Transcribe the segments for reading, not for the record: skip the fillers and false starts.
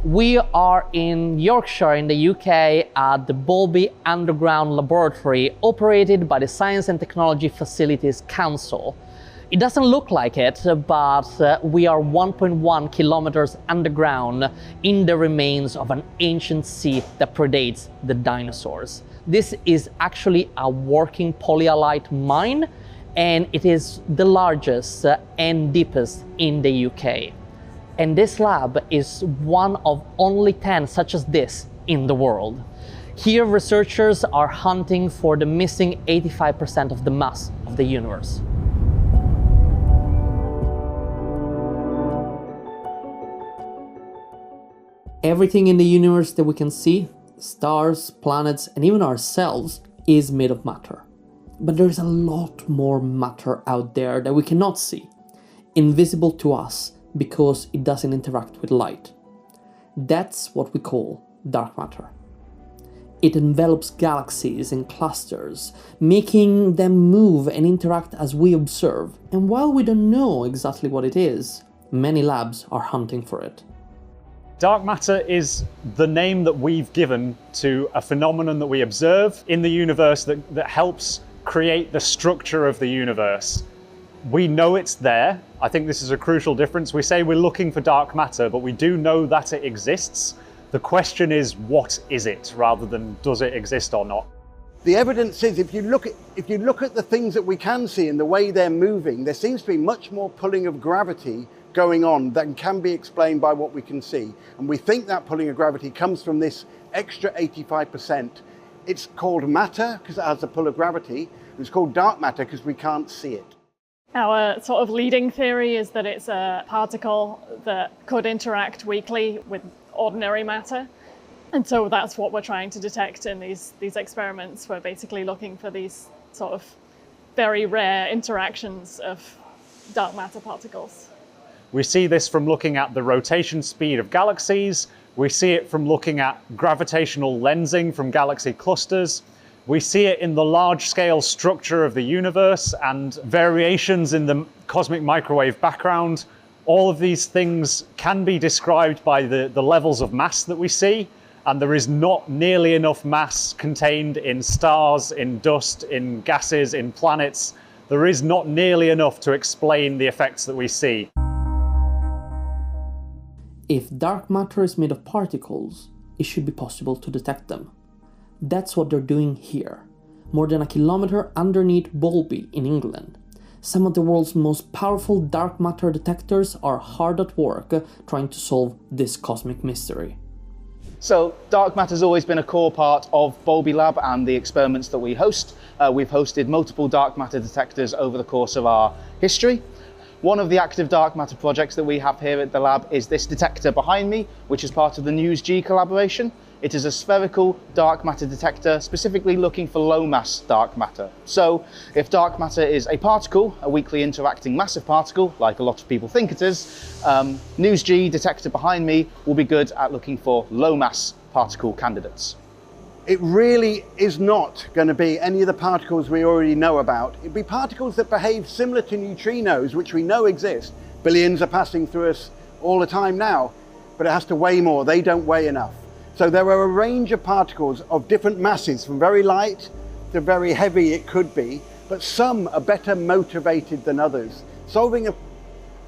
We are in Yorkshire in the UK at the Boulby Underground laboratory operated by the Science and Technology Facilities Council. It doesn't look like it, but we are 1.1 kilometers underground in the remains of an ancient sea that predates the dinosaurs. This is actually a working polyhalite mine, and it is the largest and deepest in the UK. And this lab is one of only 10 such as this in the world. Here, researchers are hunting for the missing 85% of the mass of the universe. Everything in the universe that we can see, stars, planets, and even ourselves, is made of matter. But there's a lot more matter out there that we cannot see, invisible to us, because it doesn't interact with light. That's what we call dark matter. It envelops galaxies in clusters, making them move and interact as we observe. And while we don't know exactly what it is, many labs are hunting for it. Dark matter is the name that we've given to a phenomenon that we observe in the universe that helps create the structure of the universe. We know it's there. I think this is a crucial difference. We say we're looking for dark matter, but we do know that it exists. The question is, what is it, rather than does it exist or not? The evidence is, if you look at the things that we can see and the way they're moving, there seems to be much more pulling of gravity going on than can be explained by what we can see. And we think that pulling of gravity comes from this extra 85%. It's called matter because it has a pull of gravity. It's called dark matter because we can't see it. Our sort of leading theory is that it's a particle that could interact weakly with ordinary matter. And so that's what we're trying to detect in these experiments. We're basically looking for these sort of very rare interactions of dark matter particles. We see this from looking at the rotation speed of galaxies. We see it from looking at gravitational lensing from galaxy clusters. We see it in the large-scale structure of the universe and variations in the cosmic microwave background. All of these things can be described by the levels of mass that we see, and there is not nearly enough mass contained in stars, in dust, in gases, in planets. There is not nearly enough to explain the effects that we see. If dark matter is made of particles, it should be possible to detect them. That's what they're doing here, more than a kilometer underneath Boulby in England. Some of the world's most powerful dark matter detectors are hard at work trying to solve this cosmic mystery. So dark matter has always been a core part of Boulby Lab and the experiments that we host. We've hosted multiple dark matter detectors over the course of our history. One of the active dark matter projects that we have here at the lab is this detector behind me, which is part of the NewsG collaboration. It is a spherical dark matter detector specifically looking for low mass dark matter. So if dark matter is a particle, a weakly interacting massive particle, like a lot of people think it is, NewsG detector behind me will be good at looking for low mass particle candidates. It really is not going to be any of the particles we already know about. It'd be particles that behave similar to neutrinos, which we know exist. Billions are passing through us all the time now, but it has to weigh more. They don't weigh enough. So there are a range of particles of different masses, from very light to very heavy it could be, but some are better motivated than others. Solving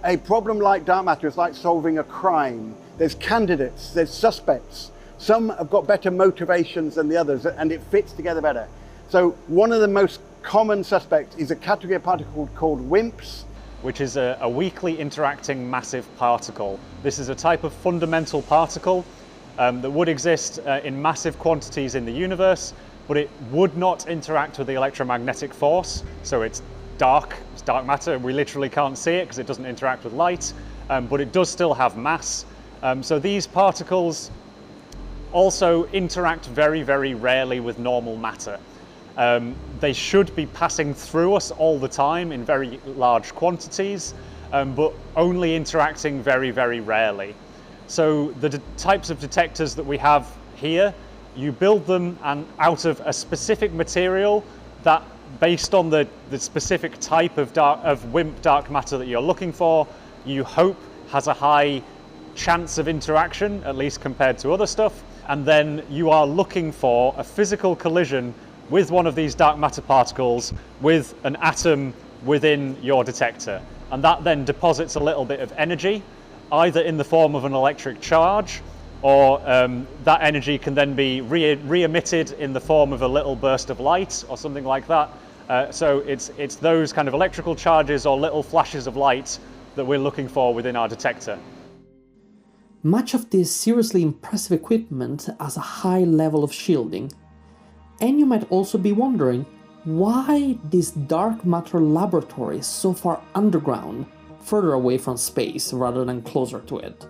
a problem like dark matter is like solving a crime. There's candidates, there's suspects. Some have got better motivations than the others, and it fits together better. So one of the most common suspects is a category of particle called WIMPs, which is a weakly interacting massive particle. This is a type of fundamental particle that would exist in massive quantities in the universe, but it would not interact with the electromagnetic force. So it's dark matter. We literally can't see it because it doesn't interact with light, but it does still have mass. So these particles also interact very, very rarely with normal matter. They should be passing through us all the time in very large quantities, but only interacting very, very rarely. So the types of detectors that we have here, you build them out of a specific material that, based on the specific type of WIMP dark matter that you're looking for, you hope has a high chance of interaction, at least compared to other stuff, and then you are looking for a physical collision with one of these dark matter particles with an atom within your detector. And that then deposits a little bit of energy, either in the form of an electric charge, or that energy can then be re-emitted in the form of a little burst of light or something like that. So it's those kind of electrical charges or little flashes of light that we're looking for within our detector. Much of this seriously impressive equipment has a high level of shielding. And you might also be wondering, why this dark matter laboratory is so far underground, further away from space rather than closer to it?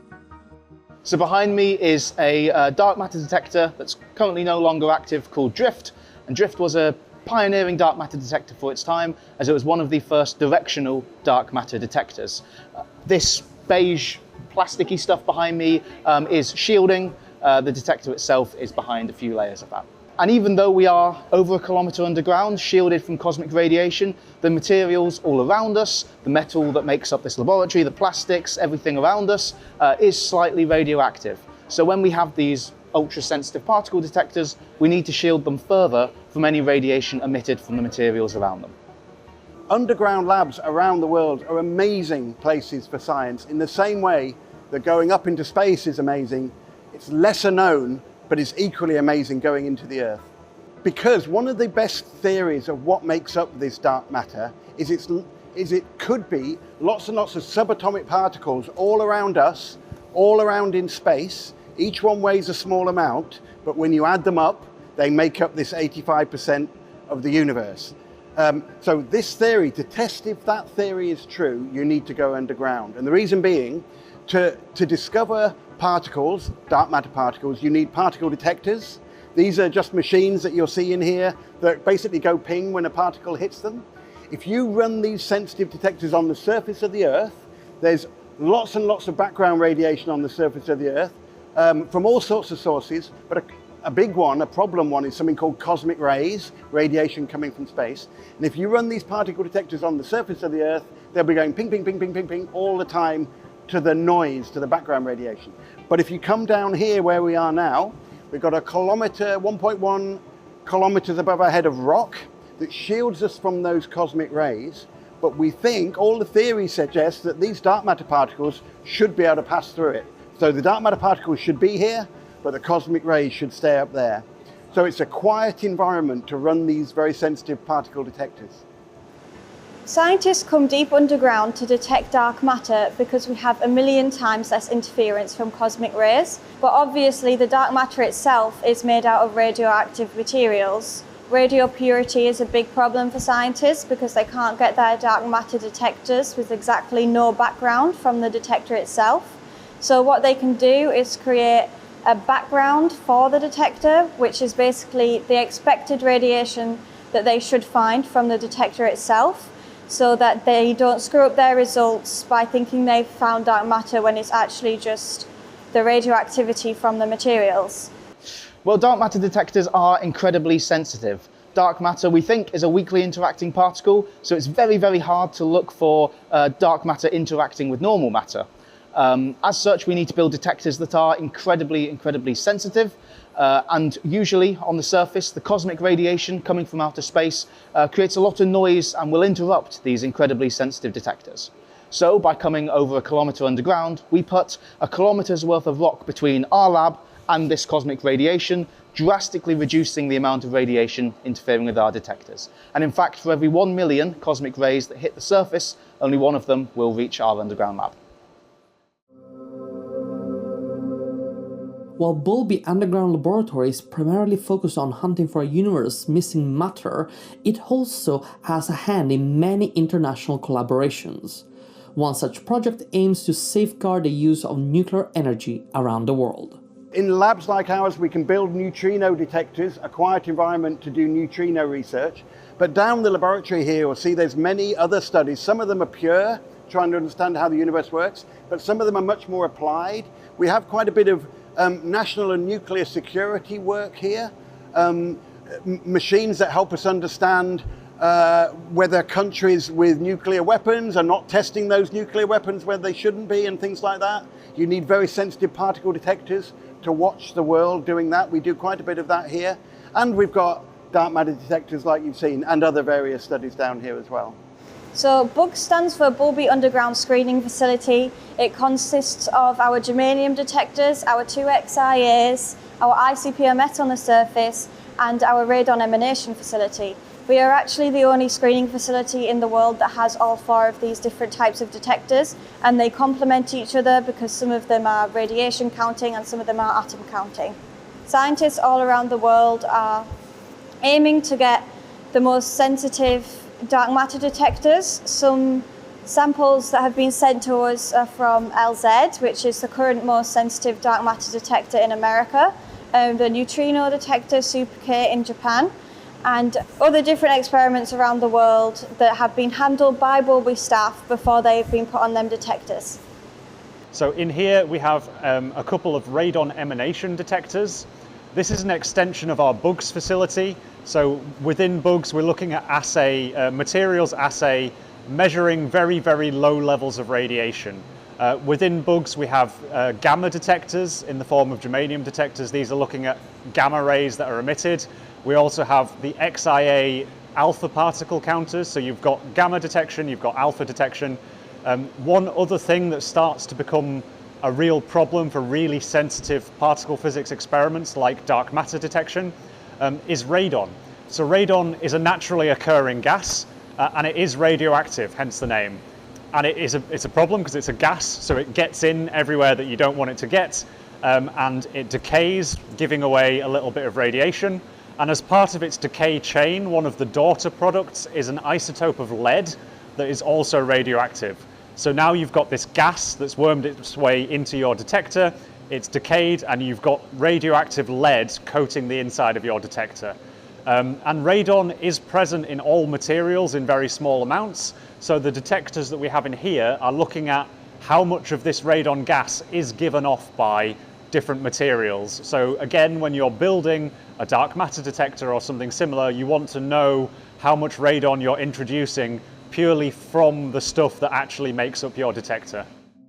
So behind me is a dark matter detector that's currently no longer active, called Drift. And Drift was a pioneering dark matter detector for its time, as it was one of the first directional dark matter detectors. This beige plasticky stuff behind me is shielding. The detector itself is behind a few layers of that. And even though we are over a kilometer underground, shielded from cosmic radiation, the materials all around us, the metal that makes up this laboratory, the plastics, everything around us is slightly radioactive. So when we have these ultra-sensitive particle detectors, we need to shield them further from any radiation emitted from the materials around them. Underground labs around the world are amazing places for science in the same way that going up into space is amazing. It's lesser known, but it's equally amazing going into the Earth. Because one of the best theories of what makes up this dark matter is it could be lots and lots of subatomic particles all around us, all around in space. Each one weighs a small amount, but when you add them up, they make up this 85% of the universe. So this theory, to test if that theory is true, you need to go underground. And the reason being, to discover particles, dark matter particles, you need particle detectors. These are just machines that you'll see in here that basically go ping when a particle hits them. If you run these sensitive detectors on the surface of the Earth, there's lots and lots of background radiation on the surface of the Earth from all sorts of sources, but a big one, a problem one, is something called cosmic rays, radiation coming from space. And if you run these particle detectors on the surface of the Earth, they'll be going ping, ping, ping, ping, ping, ping all the time to the noise, to the background radiation. But if you come down here where we are now, we've got a kilometer, 1.1 kilometers above our head of rock that shields us from those cosmic rays. But we think, all the theories suggest that these dark matter particles should be able to pass through it. So the dark matter particles should be here, but the cosmic rays should stay up there. So it's a quiet environment to run these very sensitive particle detectors. Scientists come deep underground to detect dark matter because we have 1 million times less interference from cosmic rays. But obviously the dark matter itself is made out of radioactive materials. Radio purity is a big problem for scientists because they can't get their dark matter detectors with exactly no background from the detector itself. So what they can do is create a background for the detector, which is basically the expected radiation that they should find from the detector itself, so that they don't screw up their results by thinking they've found dark matter when it's actually just the radioactivity from the materials. Well, dark matter detectors are incredibly sensitive. Dark matter, we think, is a weakly interacting particle, so it's very, very hard to look for dark matter interacting with normal matter. As such, we need to build detectors that are incredibly, incredibly sensitive. And usually on the surface, the cosmic radiation coming from outer space creates a lot of noise and will interrupt these incredibly sensitive detectors. So by coming over a kilometer underground, we put a kilometer's worth of rock between our lab and this cosmic radiation, drastically reducing the amount of radiation interfering with our detectors. And in fact, for every 1 million cosmic rays that hit the surface, only one of them will reach our underground lab. While Boulby Underground Laboratory is primarily focused on hunting for a universe missing matter, it also has a hand in many international collaborations. One such project aims to safeguard the use of nuclear energy around the world. In labs like ours, we can build neutrino detectors, a quiet environment to do neutrino research. But down the laboratory here, you'll see there's many other studies. Some of them are pure, trying to understand how the universe works, but some of them are much more applied. We have quite a bit of national and nuclear security work here, machines that help us understand whether countries with nuclear weapons are not testing those nuclear weapons where they shouldn't be and things like that. You need very sensitive particle detectors to watch the world doing that. We do quite a bit of that here. And we've got dark matter detectors like you've seen, and other various studies down here as well. So BUG stands for Boulby Underground Screening Facility. It consists of our germanium detectors, our 2XIAs, our ICP-MET on the surface, and our radon emanation facility. We are actually the only screening facility in the world that has all 4 of these different types of detectors, and they complement each other because some of them are radiation counting and some of them are atom counting. Scientists all around the world are aiming to get the most sensitive dark matter detectors. Some samples that have been sent to us are from LZ, which is the current most sensitive dark matter detector in America, the neutrino detector Super K in Japan, and other different experiments around the world that have been handled by Boulby staff before they've been put on them detectors. So in here we have a couple of radon emanation detectors. This is an extension of our BUGS facility. So within BUGS we're looking at materials assay, measuring very, very low levels of radiation. Within BUGS we have gamma detectors in the form of germanium detectors. These are looking at gamma rays that are emitted. We also have the XIA alpha particle counters. So you've got gamma detection, you've got alpha detection. One other thing that starts to become a real problem for really sensitive particle physics experiments like dark matter detection is radon. So radon is a naturally occurring gas and it is radioactive, hence the name. And it's a problem because it's a gas, so it gets in everywhere that you don't want it to get, and it decays, giving away a little bit of radiation. And as part of its decay chain, one of the daughter products is an isotope of lead that is also radioactive. So now you've got this gas that's wormed its way into your detector, it's decayed, and you've got radioactive lead coating the inside of your detector. And radon is present in all materials in very small amounts. So the detectors that we have in here are looking at how much of this radon gas is given off by different materials. So again, when you're building a dark matter detector or something similar, you want to know how much radon you're introducing purely from the stuff that actually makes up your detector.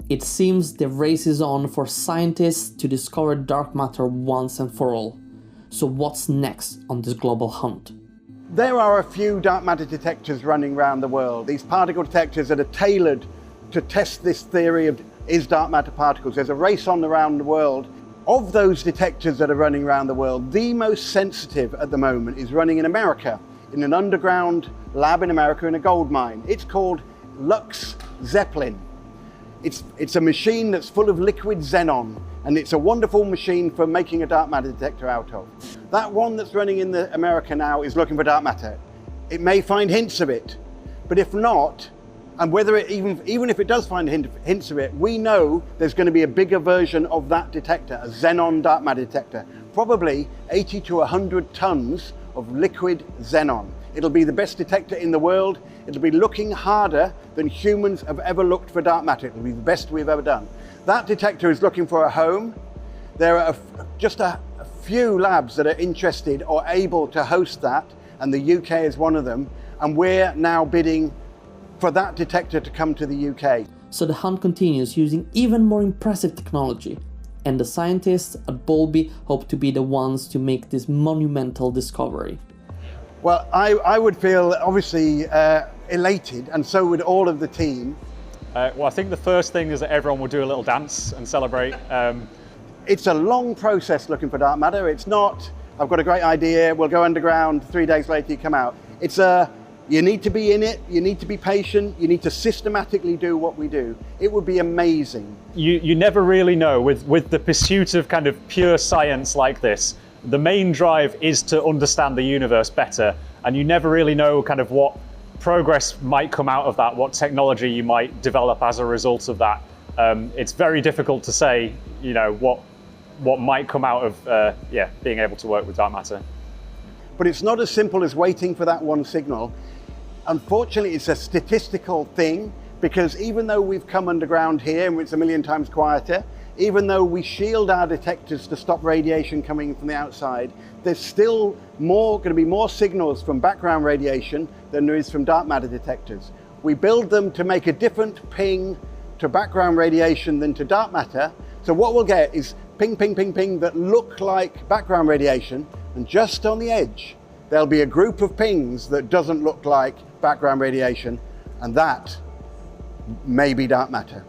It seems the race is on for scientists to discover dark matter once and for all. So what's next on this global hunt? There are a few dark matter detectors running around the world. These particle detectors that are tailored to test this theory of is dark matter particles. There's a race on around the world. Of those detectors that are running around the world, the most sensitive at the moment is running in America, in an underground lab in America in a gold mine. It's called Lux Zeppelin. It's a machine that's full of liquid xenon, and it's a wonderful machine for making a dark matter detector out of. That one that's running in America now is looking for dark matter. It may find hints of it, but if not, and whether it even if it does find hints of it, we know there's going to be a bigger version of that detector, a xenon dark matter detector, probably 80 to 100 tons of liquid xenon. It'll be the best detector in the world. It'll be looking harder than humans have ever looked for dark matter. It'll be the best we've ever done. That detector is looking for a home. There are just a few labs that are interested or able to host that, and the UK is one of them, and we're now bidding for that detector to come to the UK. So the hunt continues using even more impressive technology, and the scientists at Boulby hope to be the ones to make this monumental discovery. Well, I would feel obviously elated, and so would all of the team. Well, I think the first thing is that everyone will do a little dance and celebrate. It's a long process looking for dark matter. It's not, I've got a great idea, we'll go underground, 3 days later you come out. You need to be in it, you need to be patient, you need to systematically do what we do. It would be amazing. You never really know with the pursuit of kind of pure science like this. The main drive is to understand the universe better, and you never really know kind of what progress might come out of that, what technology you might develop as a result of that. It's very difficult to say, you know, what might come out of being able to work with dark matter. But it's not as simple as waiting for that one signal. Unfortunately, it's a statistical thing, because even though we've come underground here and it's a million times quieter, even though we shield our detectors to stop radiation coming from the outside, there's still going to be more signals from background radiation than there is from dark matter detectors. We build them to make a different ping to background radiation than to dark matter. So what we'll get is ping, ping, ping, ping that look like background radiation, and just on the edge, there'll be a group of pings that doesn't look like background radiation, and that may be dark matter.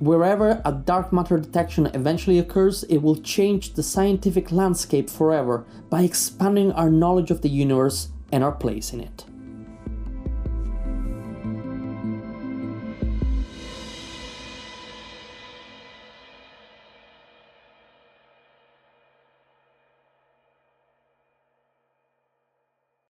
Wherever a dark matter detection eventually occurs, it will change the scientific landscape forever by expanding our knowledge of the universe and our place in it.